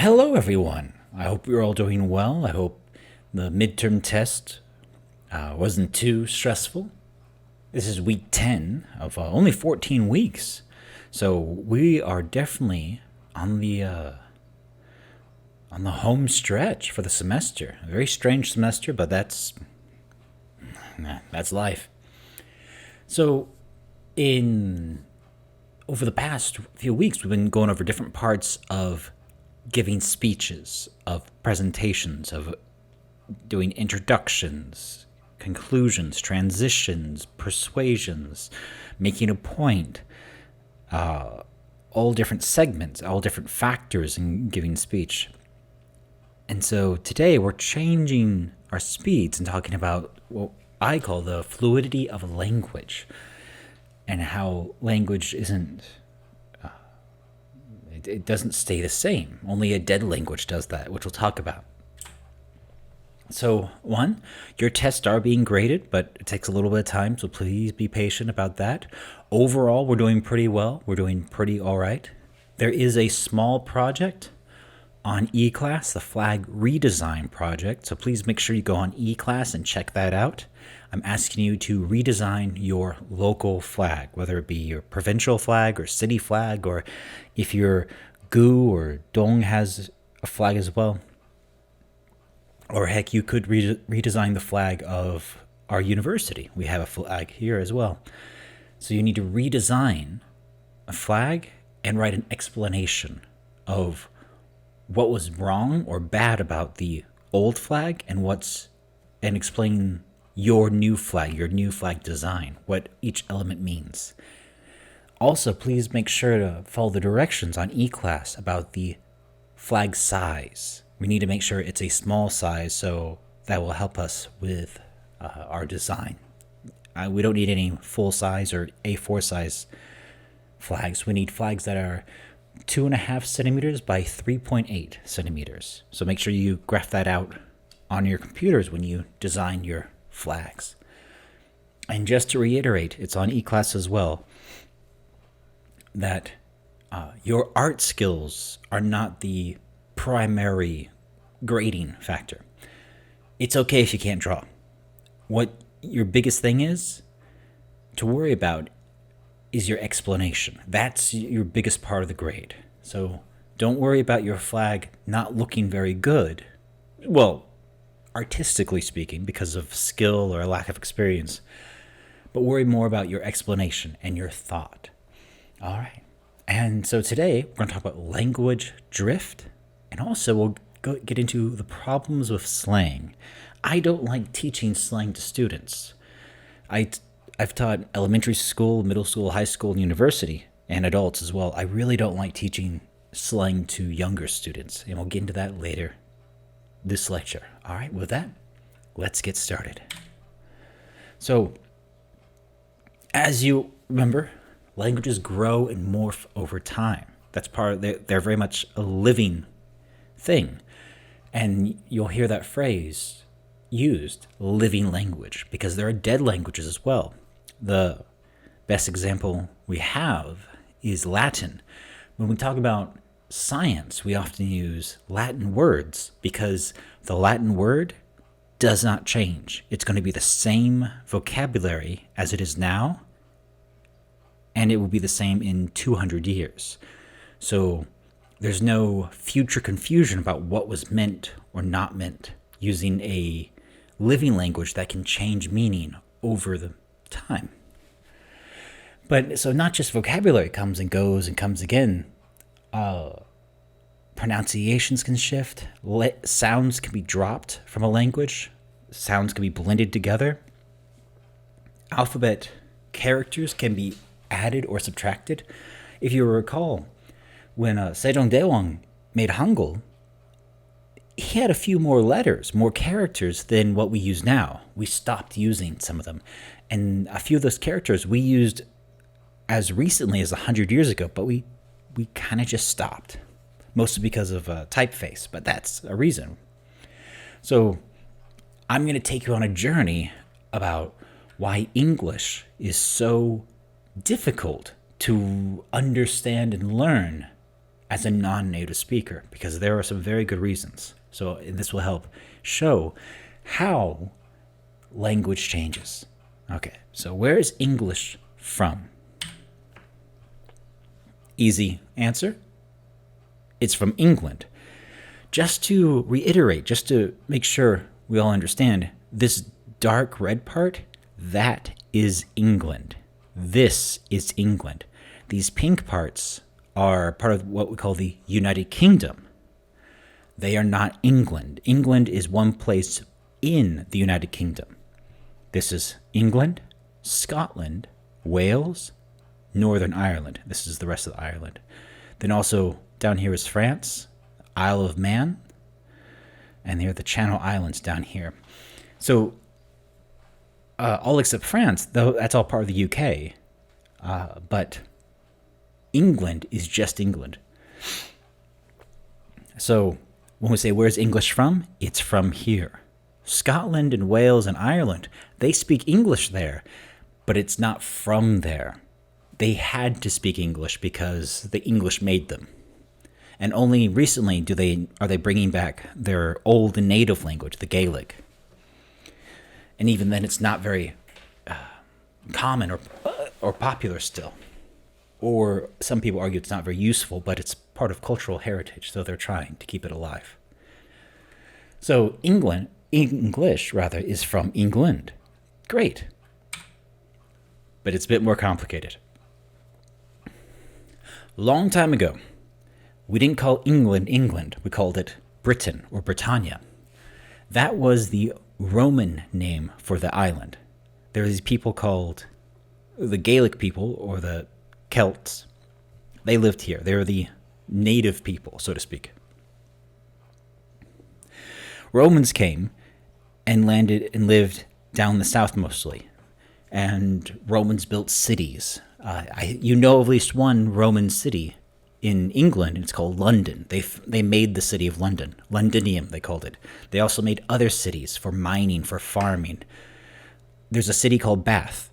Hello, everyone. I hope you're all doing well. I hope the midterm test wasn't too stressful. This is week 10 of only 14 weeks. So we are definitely on the home stretch for the semester. A very strange semester, but that's life. So in over the past few weeks, we've been going over different parts of giving speeches, of presentations, of doing introductions, conclusions, transitions, persuasions, making a point, all different segments, all different factors in giving speech. And so today we're changing our speeds and talking about what I call the fluidity of language and how language isn't it doesn't stay the same. Only a dead language does that, which we'll talk about. So, one, your tests are being graded, but it takes a little bit of time, so please be patient about that. Overall, we're doing pretty well. We're doing pretty all right. There is a small project on eClass, the flag redesign project, so please make sure you go on eClass and check that out. I'm asking you to redesign your local flag, whether it be your provincial flag or city flag, or if your Gu or Dong has a flag as well. Or heck, you could redesign the flag of our university. We have a flag here as well. So you need to redesign a flag and write an explanation of what was wrong or bad about the old flag and explain your new flag design, what each element means. Also, please make sure to follow the directions on eClass about the flag size. We need to make sure it's a small size, so that will help us with our design. We don't need any full size or A4 size flags. We need flags that are 2.5 centimeters by 3.8 centimeters. So make sure you graph that out on your computers when you design your flags. And just to reiterate, it's on eClass as well, that your art skills are not the primary grading factor. It's okay if you can't draw. What your biggest thing is to worry about is your explanation. That's your biggest part of the grade. So don't worry about your flag not looking very good. Well, artistically speaking, because of skill or lack of experience. But worry more about your explanation and your thought. All right. And so today we're going to talk about language drift, and also we'll get into the problems with slang. I don't like teaching slang to students. I've taught elementary school, middle school, high school, and university, and adults as well. I really don't like teaching slang to younger students, and we'll get into that later this lecture. All right, with that, let's get started. So, as you remember, languages grow and morph over time. That's part of they're very much a living thing. And you'll hear that phrase used, living language, because there are dead languages as well. The best example we have is Latin. When we talk about science, we often use Latin words because the Latin word does not change. It's going to be the same vocabulary as it is now, and it will be the same in 200 years. So there's no future confusion about what was meant or not meant using a living language that can change meaning over the time. But so not just vocabulary comes and goes and comes again. Pronunciations can shift. Sounds can be dropped from a language. Sounds can be blended together. Alphabet characters can be added or subtracted. If you recall, when Sejong made Hangul, he had a few more letters, more characters than what we use now. We stopped using some of them. And a few of those characters we used as recently as 100 years ago, but we kind of just stopped. Mostly because of typeface, but that's a reason. So I'm going to take you on a journey about why English is so difficult to understand and learn as a non-native speaker, because there are some very good reasons. So this will help show how language changes. Okay, so where is English from? Easy answer. It's from England. Just to reiterate, just to make sure we all understand, this dark red part, that is England. This is England. These pink parts are part of what we call the United Kingdom. They are not England. England is one place in the United Kingdom. This is England, Scotland, Wales, Northern Ireland. This is the rest of Ireland. Then also down here is France, Isle of Man, and there are the Channel Islands down here. So all except France, though that's all part of the UK. But England is just England. So when we say where's English from, it's from here. Scotland and Wales and Ireland, they speak English there, but it's not from there. They had to speak English because the English made them. And only recently are they bringing back their old native language, the Gaelic. And even then, it's not very common or popular still. Or some people argue it's not very useful, but it's part of cultural heritage, so they're trying to keep it alive. So English is from England. Great. But it's a bit more complicated. Long time ago, we didn't call England England. We called it Britain or Britannia. That was the Roman name for the island. There are these people called the Gaelic people or the Celts. They lived here. They were the native people, so to speak. Romans came and landed and lived down the south mostly. And Romans built cities. You know of at least one Roman city in England. It's called London. They made the city of London. Londinium, they called it. They also made other cities for mining, for farming. There's a city called Bath.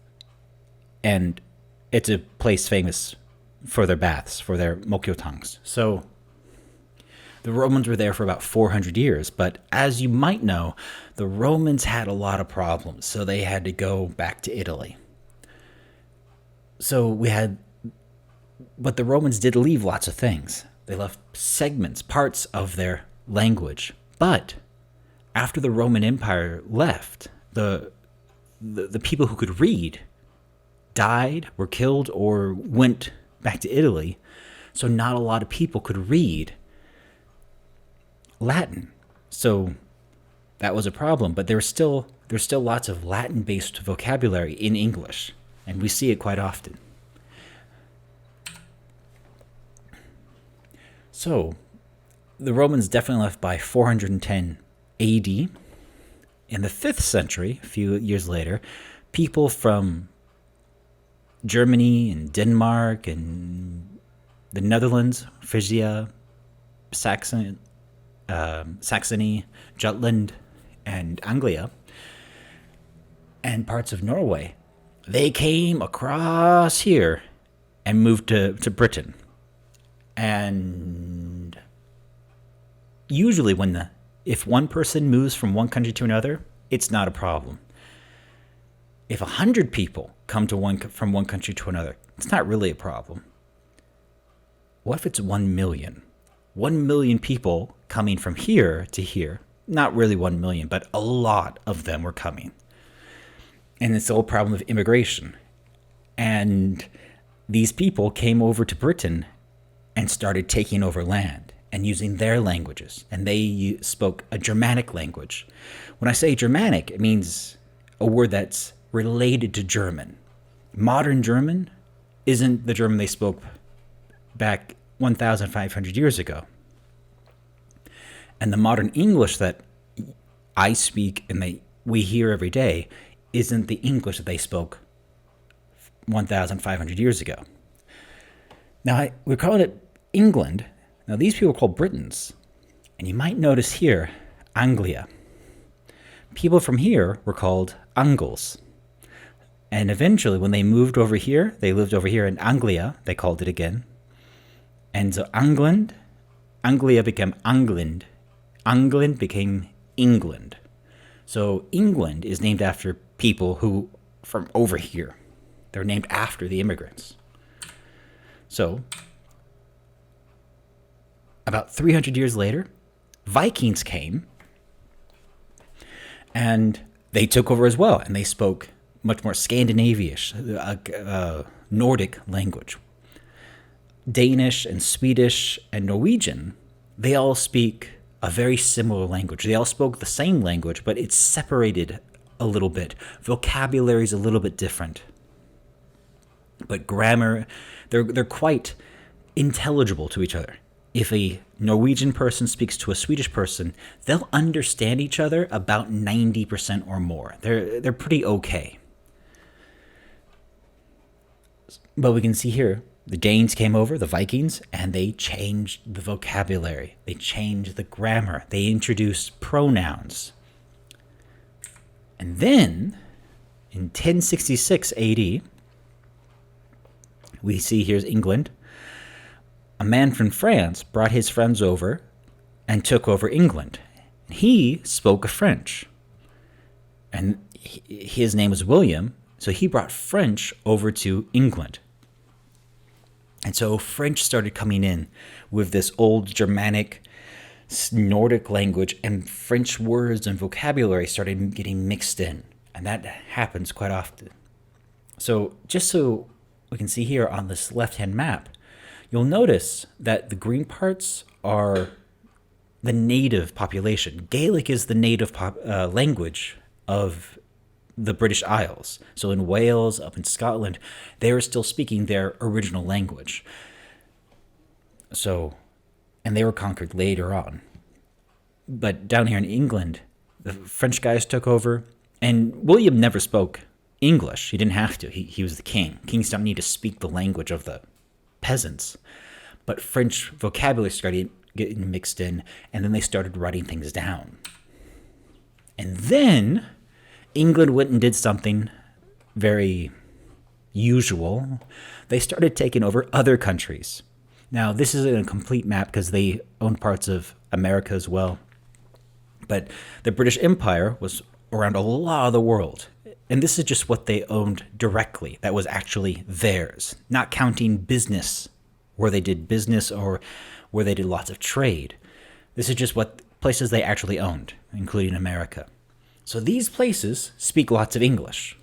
And it's a place famous for their baths, for their mokyotangs. So the Romans were there for about 400 years. But as you might know, the Romans had a lot of problems. So they had to go back to Italy. But the Romans did leave lots of things. They left segments, parts of their language. But after the Roman Empire left, the people who could read died, were killed, or went back to Italy. So not a lot of people could read Latin. So that was a problem. But there's still lots of Latin-based vocabulary in English, and we see it quite often. So, the Romans definitely left by 410 AD. In the 5th century, a few years later, people from Germany and Denmark and the Netherlands, Frisia, Saxony, Jutland, and Anglia, and parts of Norway, they came across here and moved to Britain. And usually if one person moves from one country to another, it's not a problem. If 100 people come from one country to another, it's not really a problem. What if it's 1 million? 1 million people coming from here to here. Not really 1 million, but a lot of them were coming. And it's the whole problem of immigration. And these people came over to Britain and started taking over land and using their languages. And they spoke a Germanic language. When I say Germanic, it means a word that's related to German. Modern German isn't the German they spoke back 1,500 years ago. And the modern English that I speak and we hear every day isn't the English that they spoke 1,500 years ago. Now, we're calling it England. Now, these people are called Britons. And you might notice here, Anglia. People from here were called Angles. And eventually, when they moved over here, they lived over here in Anglia, they called it again. And so Anglia became England. England became England. So England is named after people who from over here. They're named after the immigrants. So about 300 years later, Vikings came and they took over as well, and they spoke much more Scandinavish, Nordic language. Danish and Swedish and Norwegian, they all speak a very similar language. They all spoke the same language, but it's separated a little bit. Vocabulary is a little bit different. But grammar, they're quite intelligible to each other. If a Norwegian person speaks to a Swedish person, they'll understand each other about 90% or more. They're pretty okay. But we can see here, the Danes came over, the Vikings, and they changed the vocabulary. They changed the grammar. They introduced pronouns. And then, in 1066 AD, we see here's England. A man from France brought his friends over and took over England. He spoke French. And his name was William, so he brought French over to England. And so French started coming in with this old Germanic, Nordic language, and French words and vocabulary started getting mixed in. And that happens quite often. So just so we can see here on this left-hand map, you'll notice that the green parts are the native population. Gaelic is the native language of the British Isles. So in Wales, up in Scotland, they are still speaking their original language. So, and they were conquered later on. But down here in England, the French guys took over, and William never spoke English. He didn't have to. He was the king. Kings don't need to speak the language of the peasants. But French vocabulary started getting mixed in, and then they started writing things down. And then England went and did something very usual. They started taking over other countries. Now, this isn't a complete map because they own parts of America as well. But the British Empire was around a lot of the world. And this is just what they owned directly. That was actually theirs, not counting business, where they did business or where they did lots of trade. This is just what places they actually owned, including America. So these places speak lots of English.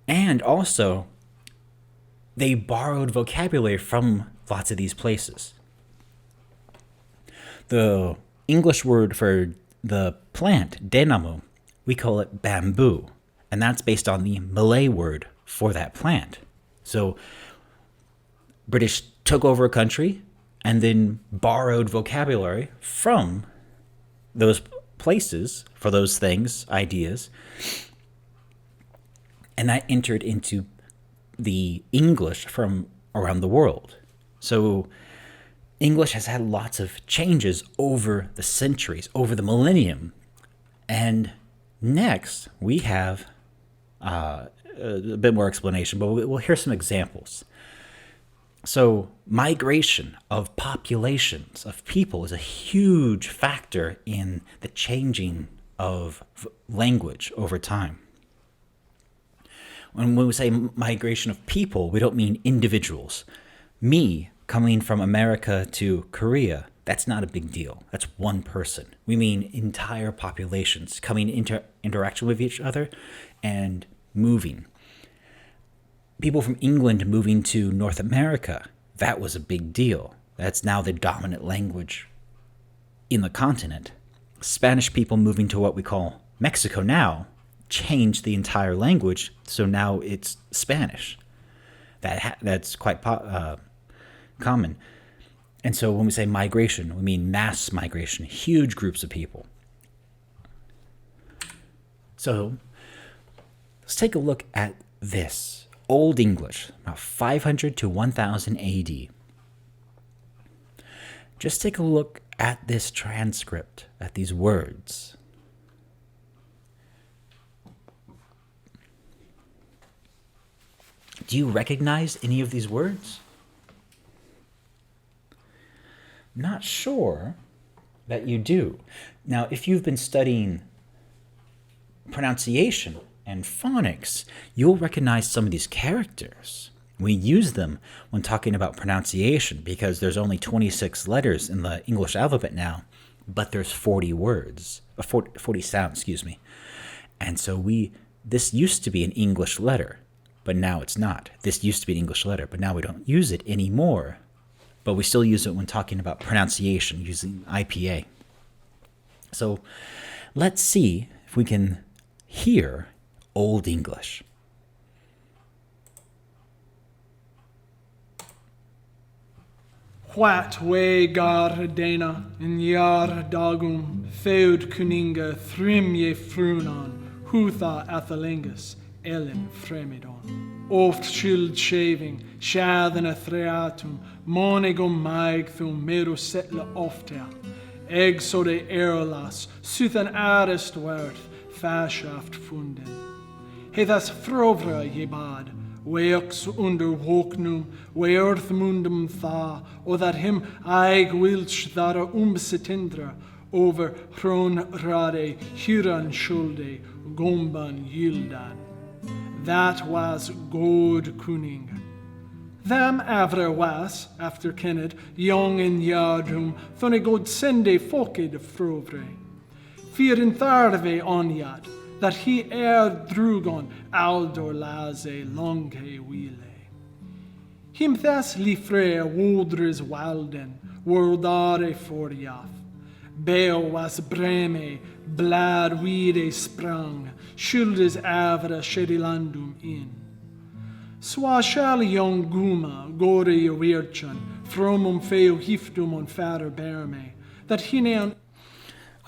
And also, they borrowed vocabulary from lots of these places. The English word for the plant, denamo, we call it bamboo. And that's based on the Malay word for that plant. So British took over a country and then borrowed vocabulary from those places for those things, ideas, and that entered into the English from around the world. So English has had lots of changes over the centuries, over the millennium. And next, we have a bit more explanation, but we'll hear some examples. So migration of populations, of people, is a huge factor in the changing of language over time. When we say migration of people, we don't mean individuals. Me coming from America to Korea, that's not a big deal. That's one person. We mean entire populations coming into interaction with each other and moving. People from England moving to North America, that was a big deal. That's now the dominant language in the continent. Spanish people moving to what we call Mexico now changed the entire language, so now it's Spanish. That's quite common. And so when we say migration, we mean mass migration, huge groups of people. So let's take a look at this. Old English, about 500 to 1000 AD. Just take a look at this transcript, at these words. Do you recognize any of these words? Not sure that you do. Now, if you've been studying pronunciation and phonics, you'll recognize some of these characters. We use them when talking about pronunciation because there's only 26 letters in the English alphabet now, but there's 40 words, 40 sounds, excuse me. And so this used to be an English letter, but now it's not. This used to be an English letter, but now we don't use it anymore. But we still use it when talking about pronunciation using IPA. So let's see if we can hear Old English. What way gar dana in yar dagum feud kuninga thrim ye frunan hutha athalingus ellen fremidon. Oft shield shaving, shad and a threatum, monegum maig thum meru setla oftea. Egg so de erolas, suthan arist worth, fashaft funden. Hethas frovra ye bad, weox under woknum, we earth mundum tha, o that him aig wilch thara umsetindra, over hron rade, huran shulde, gomban yildan. That was God kuning. Them avra was, after Kenneth, young in yardum, thunne God sende fokid frovre. Fyr in tharve onyad, that he drugon aldor laze longe wile. Him thas lifre wodres walden, wordare forjaf. Beo was breme, blad wide sprang, schuldes avra shedilandum in. Swa shall young guma, gore weirchan, fromum feo hiftum on fader berme, that hinean.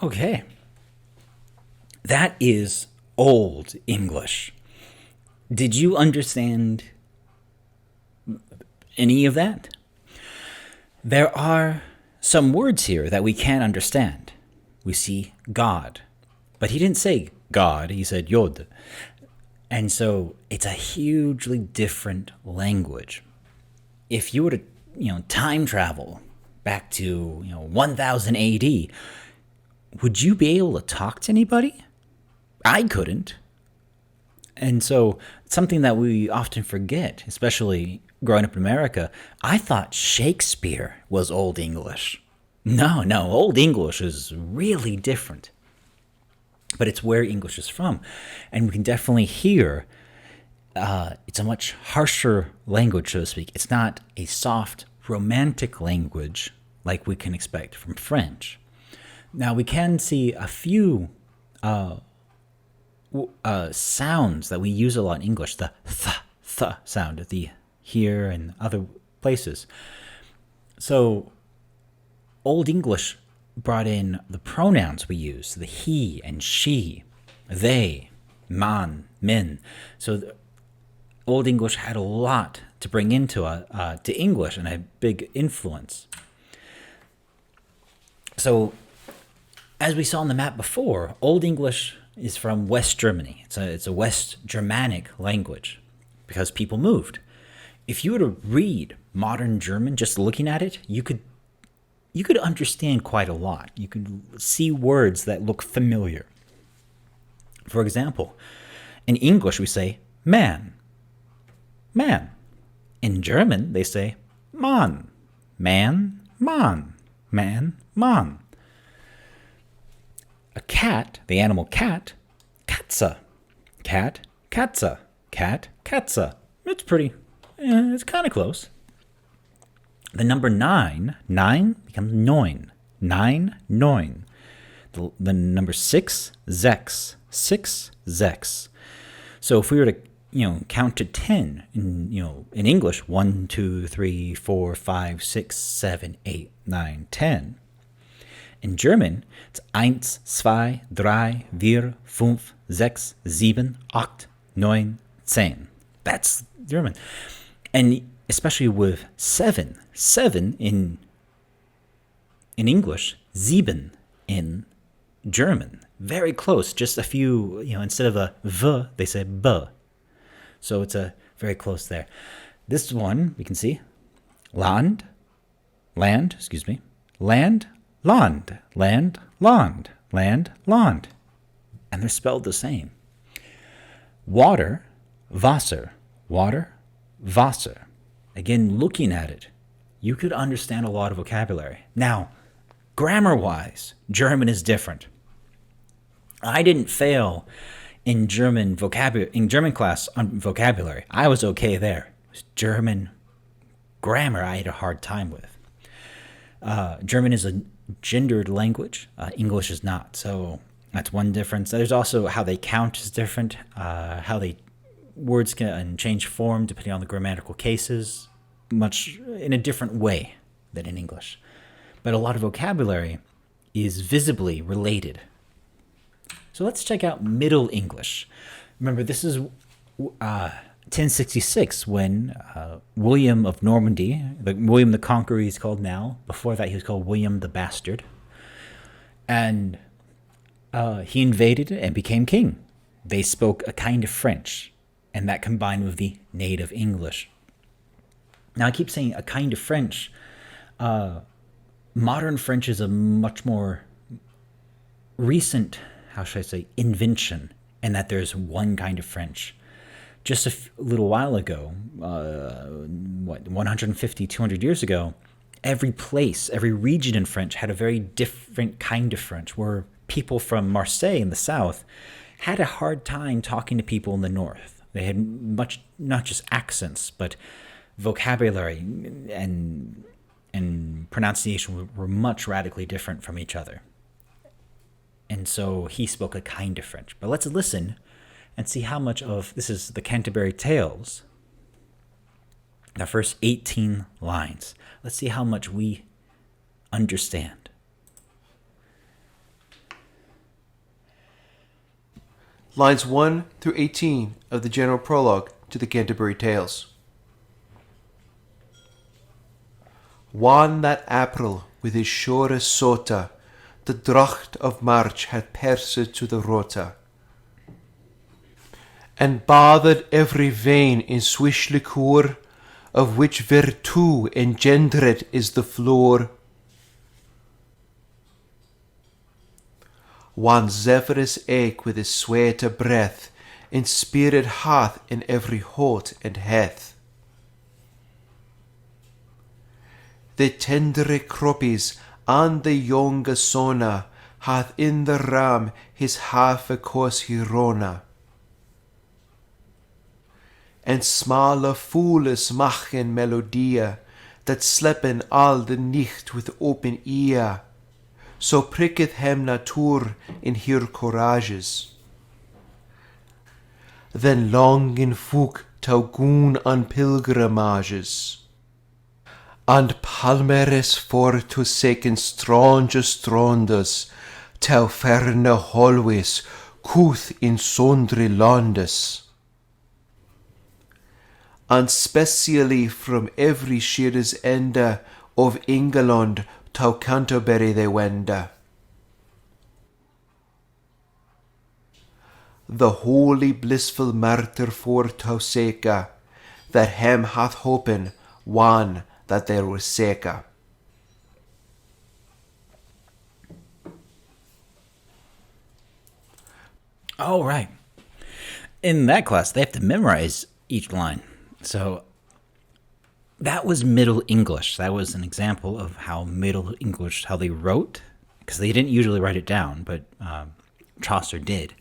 Okay. That is Old English. Did you understand any of that? There are some words here that we can't understand. We see God, but he didn't say God, he said Yod. And so it's a hugely different language. If you were to, time travel back to, 1000 AD, would you be able to talk to anybody? I couldn't. And so something that we often forget, especially growing up in America, I thought Shakespeare was Old English. No, Old English is really different. But it's where English is from. And we can definitely hear it's a much harsher language, so to speak. It's not a soft, romantic language like we can expect from French. Now, we can see a few sounds that we use a lot in English, the th sound, the here and other places. So Old English brought in the pronouns we use, the he and she, they, man, min. So Old English had a lot to bring into to English and a big influence. So as we saw on the map before, Old English is from West Germany. It's a West Germanic language because people moved. If you were to read modern German, just looking at it, you could understand quite a lot. You could see words that look familiar. For example, in English we say man, man. In German they say Mann, man, Mann, man, Mann. A cat, the animal cat, Katze. Cat, Katze. Cat, Katze. It's it's kind of close. The number 9 becomes neun. 9. The number 6, sechs. 6. So if we were to, count to 10 in English, 1, 2, 3, 4, 5, 6, 7, 8, 9, 10. In German, it's 1, 2, 3, 4, 5, 6, 7, 8, 9, 10. That's German. And especially with 7 in English, sieben in German. Very close, just a few, instead of a v, they say b. So it's a very close there. This one, we can see, land, excuse me, land, land, land, land, land, land. And they're spelled the same. Water, Wasser, water, Wasser. Again, looking at it, you could understand a lot of vocabulary. Now, grammar-wise, German is different. I didn't fail in German class on vocabulary. I was okay there. It was German grammar I had a hard time with. German is a gendered language. English is not. So that's one difference. There's also how they count is different. How words can change form depending on the grammatical cases, much in a different way than in English. But a lot of vocabulary is visibly related. So let's check out Middle English. Remember, this is 1066 when William of Normandy, William the Conqueror he's called now. Before that, he was called William the Bastard. And he invaded and became king. They spoke a kind of French, and that combined with the native English. Now, I keep saying a kind of French. Modern French is a much more recent, how should I say, invention, and that there's one kind of French. Just a little while ago, 150, 200 years ago, every place, every region in French had a very different kind of French, where people from Marseille in the south had a hard time talking to people in the north. They had much, not just accents, but vocabulary and pronunciation were much radically different from each other. And so he spoke a kind of French. But let's listen and see how much of, this is the Canterbury Tales, the first 18 lines. Let's see how much we understand. Lines 1 through 18 of the general prologue to the Canterbury Tales. One that April with his sure sota, the dracht of March had pierced to the rota, and bathed every vein in swish liqueur, of which virtue engendered is the floor. One zephyrus eke with his sweeter breath, inspired hath in every heart and hath. The tendre croppies and the younger sona hath in the ram his half a course hirona. And smaller fools machen melodie, that slepen all the nicht with open ear. So pricketh hem Natur in her courages. Then long in fug taugun an pilgrimages. And palmeres for to seken strange strondes, tau ferne holways, couth in sundry landes. And specially from every sheer's ende of England tau Canterbury they wende. The holy blissful martyr for tau seka, that hem hath hopen, one that there was seka. All right. In that class, they have to memorize each line. So that was Middle English. That was an example of how Middle English, how they wrote, because they didn't usually write it down, but Chaucer did.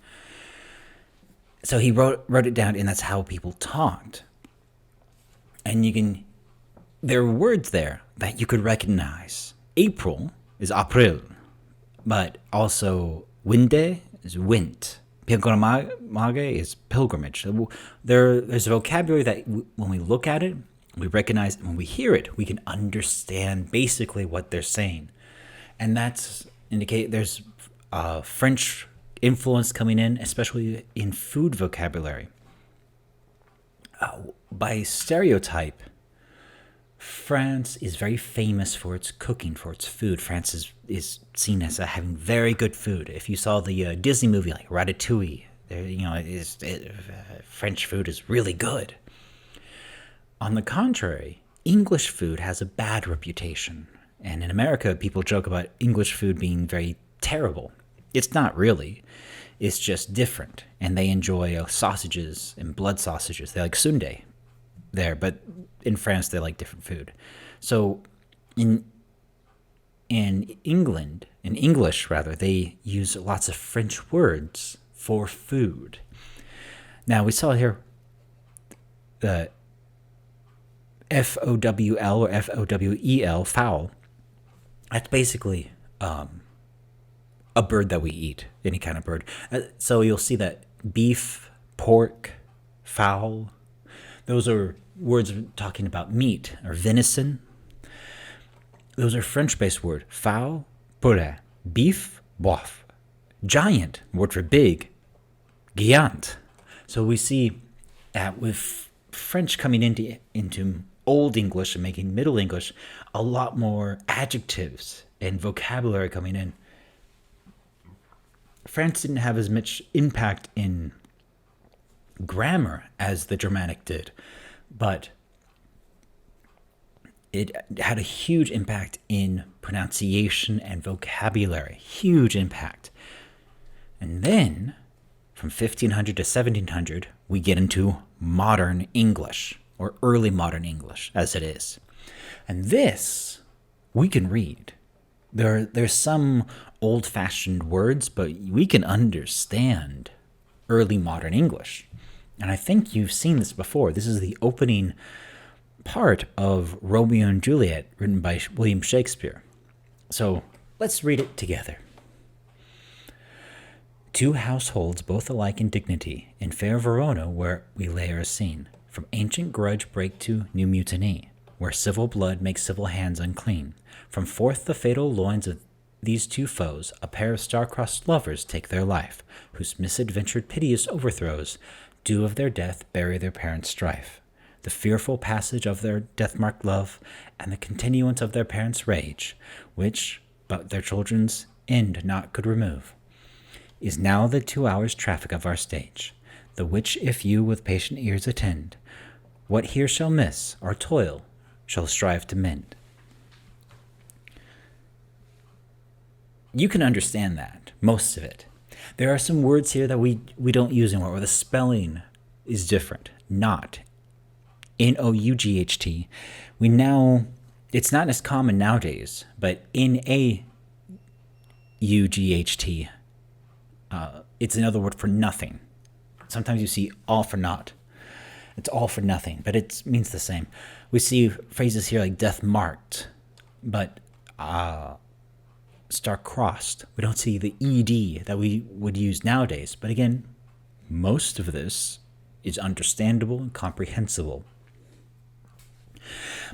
So he wrote it down, and that's how people talked. And there are words there that you could recognize. April is April, but also Winde is Wint. Pilgrimage is pilgrimage. There's a vocabulary that when we look at it, we recognize, when we hear it, we can understand basically what they're saying. And that's indicate there's French influence coming in, especially in food vocabulary. By stereotype, France is very famous for its cooking, for its food. France is seen as having very good food. If you saw the Disney movie like Ratatouille, French food is really good. On the contrary, English food has a bad reputation. And in America, people joke about English food being very terrible. It's not really. It's just different. And they enjoy sausages and blood sausages. They like sundae there, but in France, they like different food. So in England, in English rather, they use lots of French words for food. Now, we saw here the FOWL or FOWEL, fowl. That's basically a bird that we eat, any kind of bird. So you'll see that beef, pork, fowl, those are words talking about meat or venison. Those are French-based words. Fowl, poulet, beef, boeuf. Giant, word for big, géant. So we see that with French coming into Old English and making Middle English, a lot more adjectives and vocabulary coming in. France didn't have as much impact in grammar as the Germanic did, but it had a huge impact in pronunciation and vocabulary. Huge impact. And then, from 1500 to 1700, we get into modern English, or early modern English, as it is. And this, we can read. There's some old-fashioned words, but we can understand early modern English. And I think you've seen this before. This is the opening part of Romeo and Juliet, written by William Shakespeare. So let's read it together. Two households, both alike in dignity, in fair Verona, where we lay our scene, from ancient grudge break to new mutiny, where civil blood makes civil hands unclean. From forth the fatal loins of these two foes, a pair of star-crossed lovers take their life, whose misadventured piteous overthrows do of their death bury their parents' strife. The fearful passage of their death-marked love, and the continuance of their parents' rage, which but their children's end not could remove, is now the 2 hours' traffic of our stage, the which if you with patient ears attend, what here shall miss, our toil shall strive to mend. You can understand that, most of it. There are some words here that we don't use anymore, or the spelling is different. Not. N-O-U-G-H-T. We now, it's not as common nowadays, but N-A-U-G-H-T, it's another word for nothing. Sometimes you see all for naught. It's all for nothing, but it means the same. We see phrases here like death marked, but star-crossed. We don't see the ED that we would use nowadays. But again, most of this is understandable and comprehensible.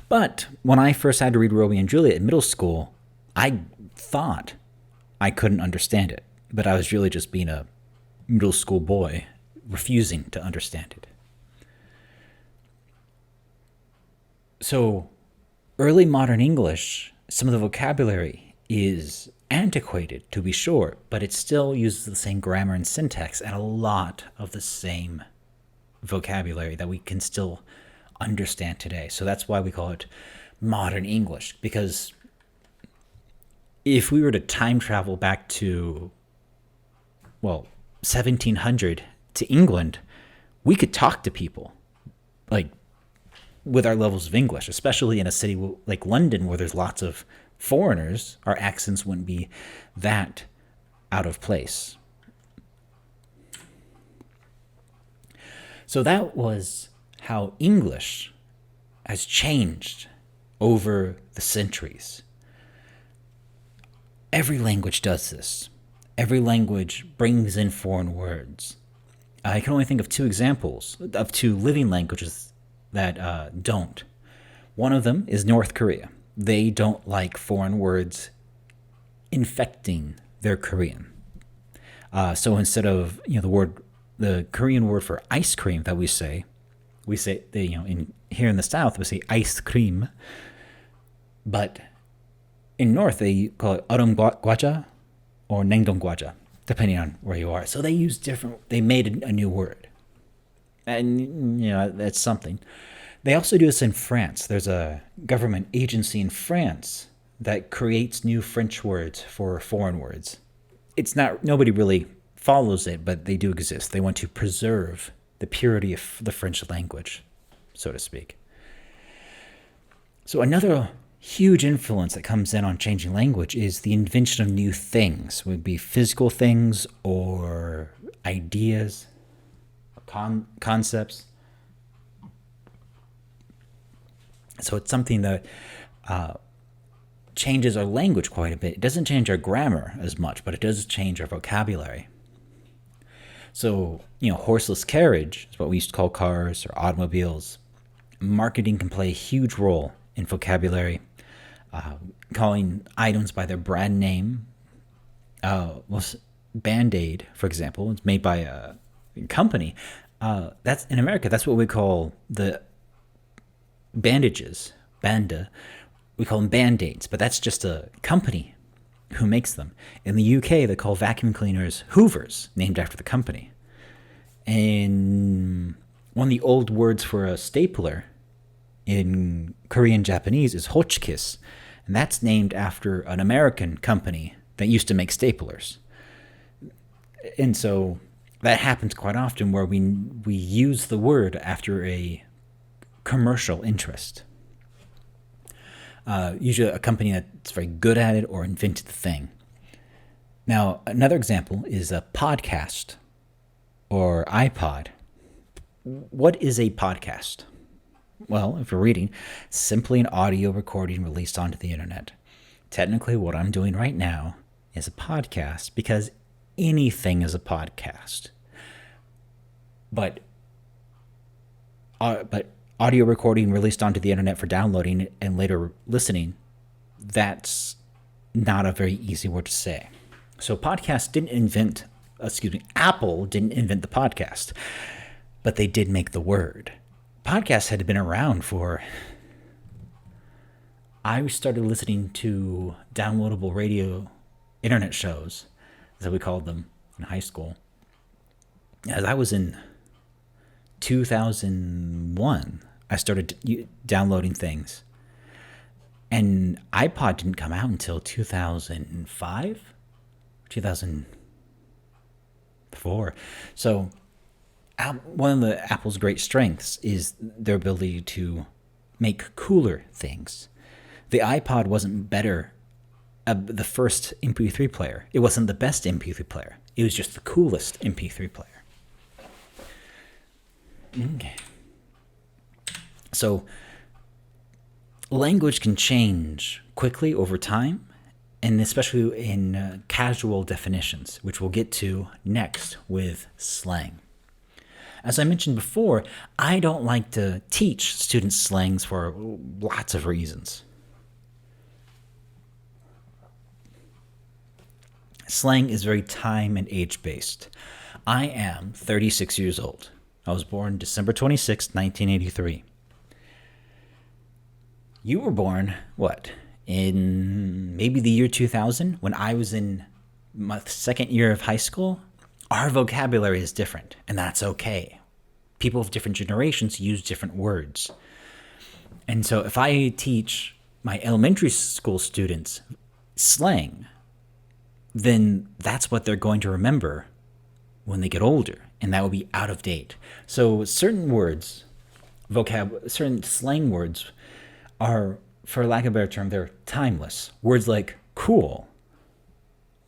But when I first had to read Romeo and Juliet in middle school, I thought I couldn't understand it. But I was really just being a middle school boy, refusing to understand it. So, early modern English, some of the vocabulary is antiquated, to be sure, but it still uses the same grammar and syntax and a lot of the same vocabulary that we can still understand today. So that's why we call it modern English, because if we were to time travel back to, 1700 to England, we could talk to people, like, with our levels of English, especially in a city like London where there's lots of foreigners. Our accents wouldn't be that out of place. So that was how English has changed over the centuries. Every language does this. Every language brings in foreign words. I can only think of two examples of two living languages that don't. One of them is North Korea. They don't like foreign words infecting their Korean. So instead of the Korean word for ice cream that we say here in the South we say ice cream, but in North they call it aram gwaja or nengdong gwaja, depending on where you are. So they use different. They made a new word, and that's something. They also do this in France. There's a government agency in France that creates new French words for foreign words. It's not, nobody really follows it, but they do exist. They want to preserve the purity of the French language, so to speak. So another huge influence that comes in on changing language is the invention of new things. It would be physical things or ideas, concepts. So it's something that changes our language quite a bit. It doesn't change our grammar as much, but it does change our vocabulary. So, horseless carriage is what we used to call cars or automobiles. Marketing can play a huge role in vocabulary. Calling items by their brand name. Band-Aid, for example, it's made by a company. That's in America. That's what we call the bandages, Banda. We call them Band-Aids, but that's just a company who makes them. In the UK, they call vacuum cleaners Hoovers, named after the company. And one of the old words for a stapler in Korean Japanese is Hotchkiss, and that's named after an American company that used to make staplers. And so that happens quite often where we use the word after a commercial interest. Usually a company that's very good at it or invented the thing. Now, another example is a podcast or iPod. What is a podcast? Well, if you're reading, simply an audio recording released onto the internet. Technically, what I'm doing right now is a podcast because anything is a podcast. But audio recording released onto the internet for downloading and later listening, that's not a very easy word to say. So Apple didn't invent the podcast, but they did make the word. Podcasts had been around I started listening to downloadable radio internet shows, as we called them in high school, as I was in 2001. I started downloading things. And iPod didn't come out until 2005? 2004. So one of the Apple's great strengths is their ability to make cooler things. The iPod wasn't better, the first MP3 player. It wasn't the best MP3 player. It was just the coolest MP3 player. Okay. So language can change quickly over time, and especially in casual definitions, which we'll get to next with slang. As I mentioned before, I don't like to teach students slangs for lots of reasons. Slang is very time and age based. I am 36 years old. I was born December 26, 1983. You were born, in maybe the year 2000, when I was in my second year of high school? Our vocabulary is different, and that's okay. People of different generations use different words. And so if I teach my elementary school students slang, then that's what they're going to remember when they get older, and that will be out of date. So certain words, certain slang words are, for lack of a better term, they're timeless. Words like cool.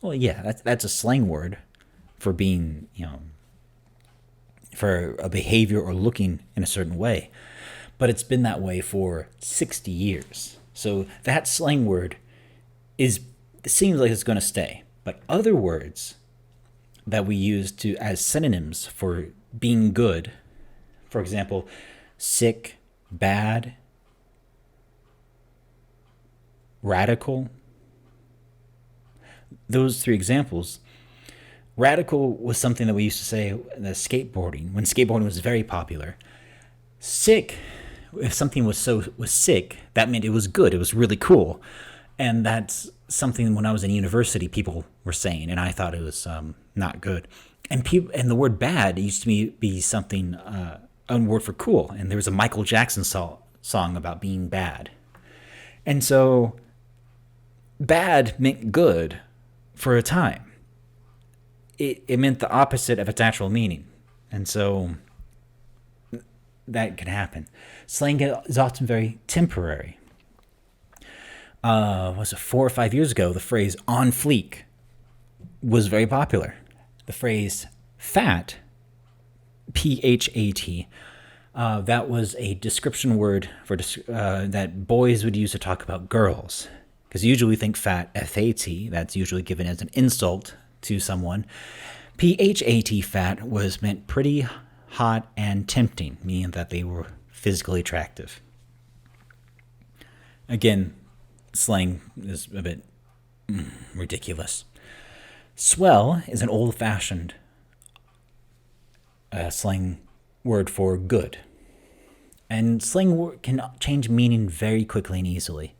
Well, yeah, that's a slang word for being, for a behavior or looking in a certain way. But it's been that way for 60 years. So that slang word seems like it's going to stay. But other words that we use as synonyms for being good, for example, sick, bad, radical, those three examples. Radical was something that we used to say in the skateboarding, when skateboarding was very popular. Sick, if something was sick, that meant it was good, it was really cool. And that's something when I was in university people were saying, and I thought it was not good. And the word bad used to be something a word for cool, and there was a Michael Jackson song about being bad. And so bad meant good for a time. It meant the opposite of its actual meaning. And so that can happen. Slang is often very temporary. Was it 4 or 5 years ago, the phrase on fleek was very popular. The phrase fat, P-H-A-T, that was a description word for that boys would use to talk about girls. Because usually we think fat, F-A-T, that's usually given as an insult to someone. P-H-A-T, fat, was meant pretty hot and tempting, meaning that they were physically attractive. Again, slang is a bit ridiculous. Swell is an old-fashioned slang word for good. And slang can change meaning very quickly and easily.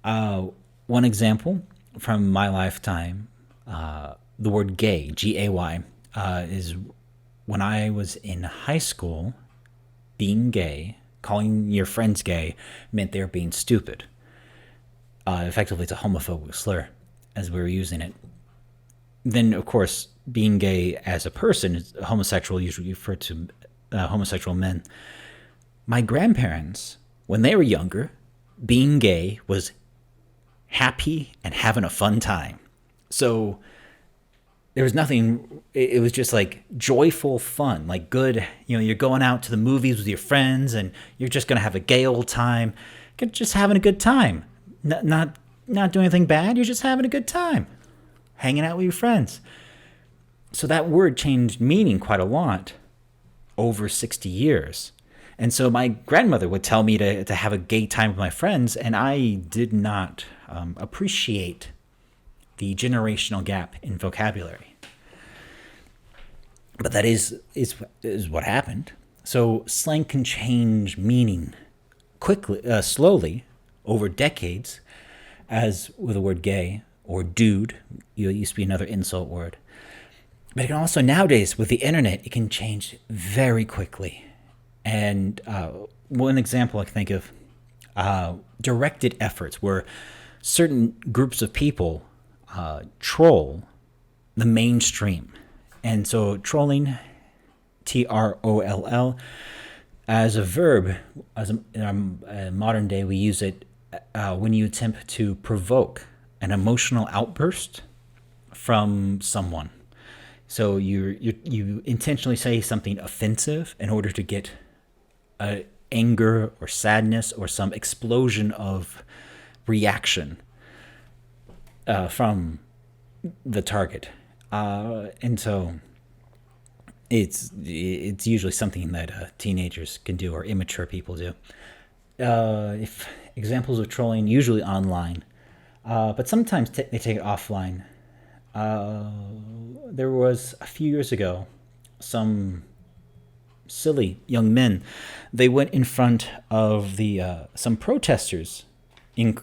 One example from my lifetime, the word gay, G-A-Y, is when I was in high school, being gay, calling your friends gay, meant they were being stupid. Effectively, it's a homophobic slur as we were using it. Then, of course, being gay as a person, is homosexual, usually referred to homosexual men. My grandparents, when they were younger, being gay was happy and having a fun time. So there was nothing, it was just like joyful fun, like good, you're going out to the movies with your friends and you're just going to have a gay old time. You're just having a good time. Not doing anything bad, you're just having a good time. Hanging out with your friends. So that word changed meaning quite a lot over 60 years. And so my grandmother would tell me to have a gay time with my friends, and I did not appreciate the generational gap in vocabulary. But that is what happened. So slang can change meaning quickly, slowly, over decades, as with the word gay or dude. It used to be another insult word. But it can also, nowadays, with the internet, it can change very quickly. And one example I can think of, directed efforts where certain groups of people troll the mainstream. And so trolling, T-R-O-L-L, as a verb, in modern day, we use it when you attempt to provoke an emotional outburst from someone. So you intentionally say something offensive in order to get anger or sadness or some explosion of reaction from the target. And so it's usually something that teenagers can do or immature people do. If examples of trolling, usually online, but sometimes they take it offline. There was a few years ago, some silly young men, they went in front of some protesters in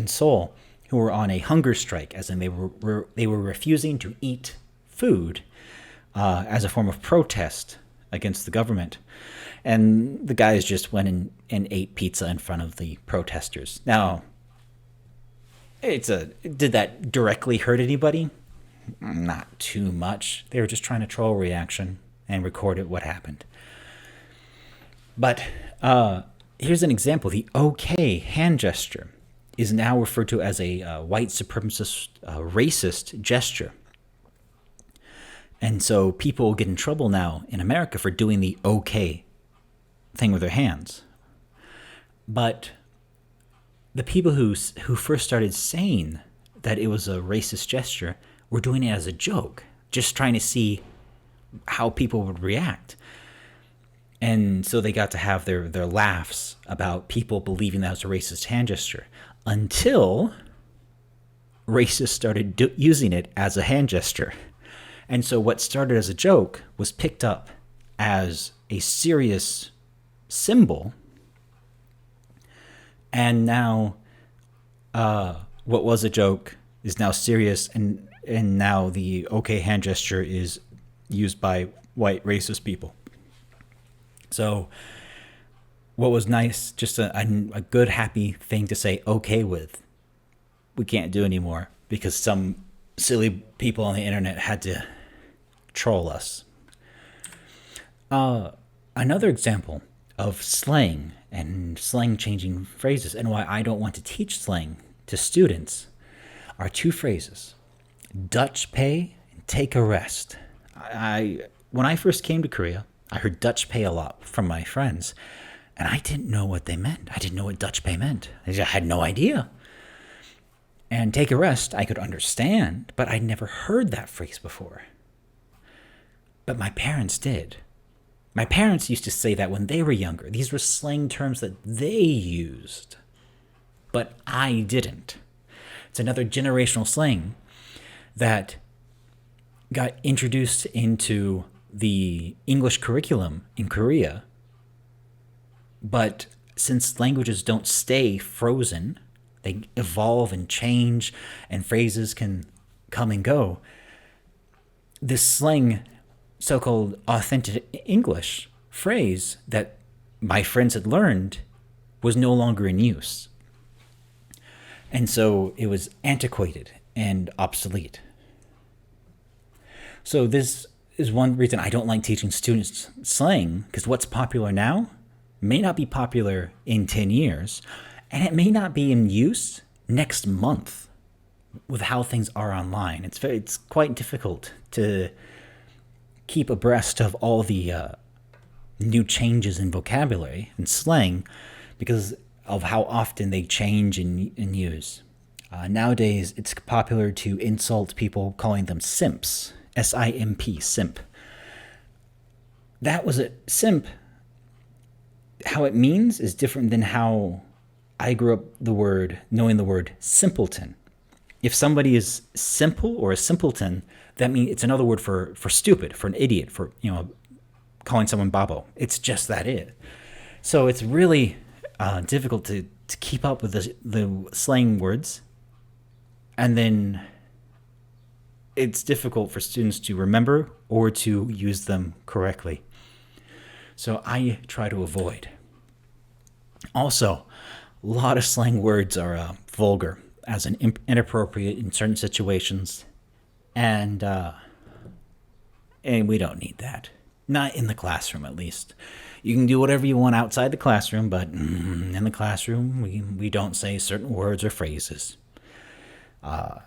Seoul who were on a hunger strike, as in they were refusing to eat food as a form of protest against the government. And the guys just went and ate pizza in front of the protesters. Now, did that directly hurt anybody? Not too much. They were just trying to troll a reaction and recorded what happened. But here's an example. The OK hand gesture is now referred to as a white supremacist, racist gesture. And so people get in trouble now in America for doing the OK thing with their hands. But the people who first started saying that it was a racist gesture were doing it as a joke, just trying to see how people would react. And so they got to have their laughs about people believing that was a racist hand gesture, until racists started using it as a hand gesture. And so what started as a joke was picked up as a serious symbol. And now what was a joke is now serious, and now the OK hand gesture is used by white racist people. So what was nice, just a good, happy thing to say okay with, we can't do anymore because some silly people on the internet had to troll us. Another example of slang and slang changing phrases, and why I don't want to teach slang to students, are two phrases: Dutch pay and take a rest. When I first came to Korea, I heard Dutch pay a lot from my friends, and I didn't know what they meant. I didn't know what Dutch pay meant. I had no idea. And take a rest, I could understand, but I'd never heard that phrase before. But my parents did. My parents used to say that when they were younger. These were slang terms that they used, but I didn't. It's another generational slang that got introduced into the English curriculum in Korea. But since languages don't stay frozen, they evolve and change, and phrases can come and go, this slang, so-called authentic English phrase that my friends had learned, was no longer in use. And so it was antiquated and obsolete. So this is one reason I don't like teaching students slang, because what's popular now may not be popular in 10 years, and it may not be in use next month with how things are online. It's quite difficult to keep abreast of all the new changes in vocabulary and slang because of how often they change and use. Nowadays, it's popular to insult people calling them simps. S-I-M-P, simp. That was a simp. How it means is different than how I grew up knowing the word simpleton. If somebody is simple or a simpleton, that means it's another word for stupid, for an idiot, for calling someone babo. It's just that it. So it's really difficult to keep up with the slang words, and then it's difficult for students to remember or to use them correctly. So I try to avoid. Also, a lot of slang words are vulgar, as in inappropriate in certain situations, and we don't need that. Not in the classroom, at least. You can do whatever you want outside the classroom, but in the classroom, we don't say certain words or phrases.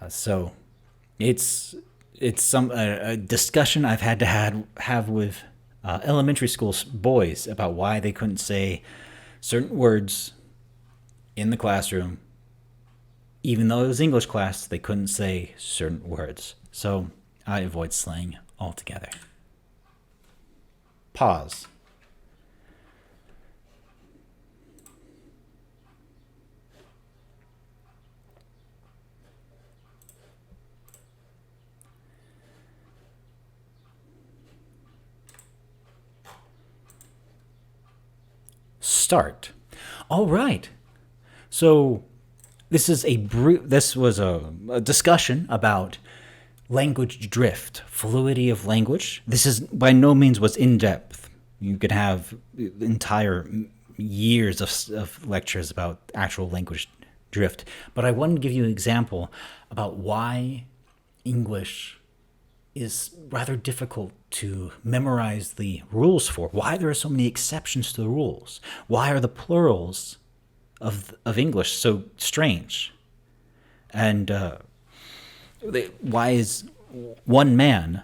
So it's a discussion I've had to have with elementary school boys about why they couldn't say certain words in the classroom. Even though it was English class, they couldn't say certain words. So I avoid slang altogether. Pause. Start. All right. So this was a discussion about language drift, fluidity of language. This is by no means was in depth. You could have entire years of lectures about actual language drift. But I wanted to give you an example about why English is rather difficult to memorize the rules for. Why there are so many exceptions to the rules. Why are the plurals of English so strange? And why is one man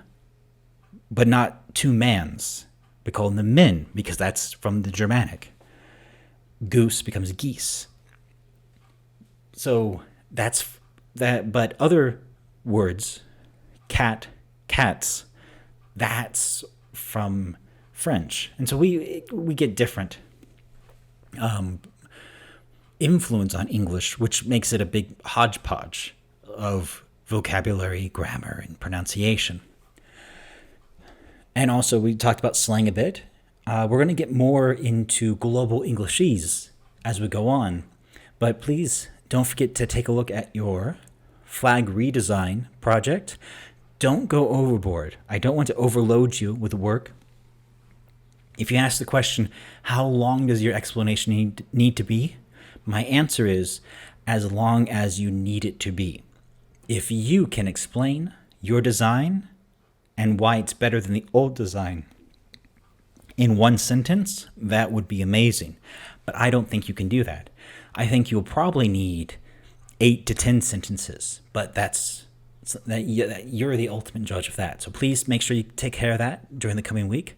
but not two mans? We call them men because that's from the Germanic. Goose becomes geese. So that's that. But other words, cat, cats, that's from French. And so we get different influence on English, which makes it a big hodgepodge of vocabulary, grammar, and pronunciation. And also, we talked about slang a bit. We're going to get more into global Englishese as we go on. But please don't forget to take a look at your flag redesign project. Don't go overboard. I don't want to overload you with work. If you ask the question, how long does your explanation need to be? My answer is, as long as you need it to be. If you can explain your design and why it's better than the old design in one sentence, that would be amazing. But I don't think you can do that. I think you'll probably need 8 to 10 sentences, but you're the ultimate judge of that. So please make sure you take care of that during the coming week.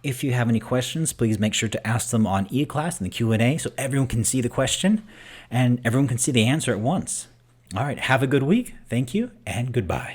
If you have any questions, please make sure to ask them on eClass in the Q&A so everyone can see the question and everyone can see the answer at once. All right, have a good week. Thank you and goodbye.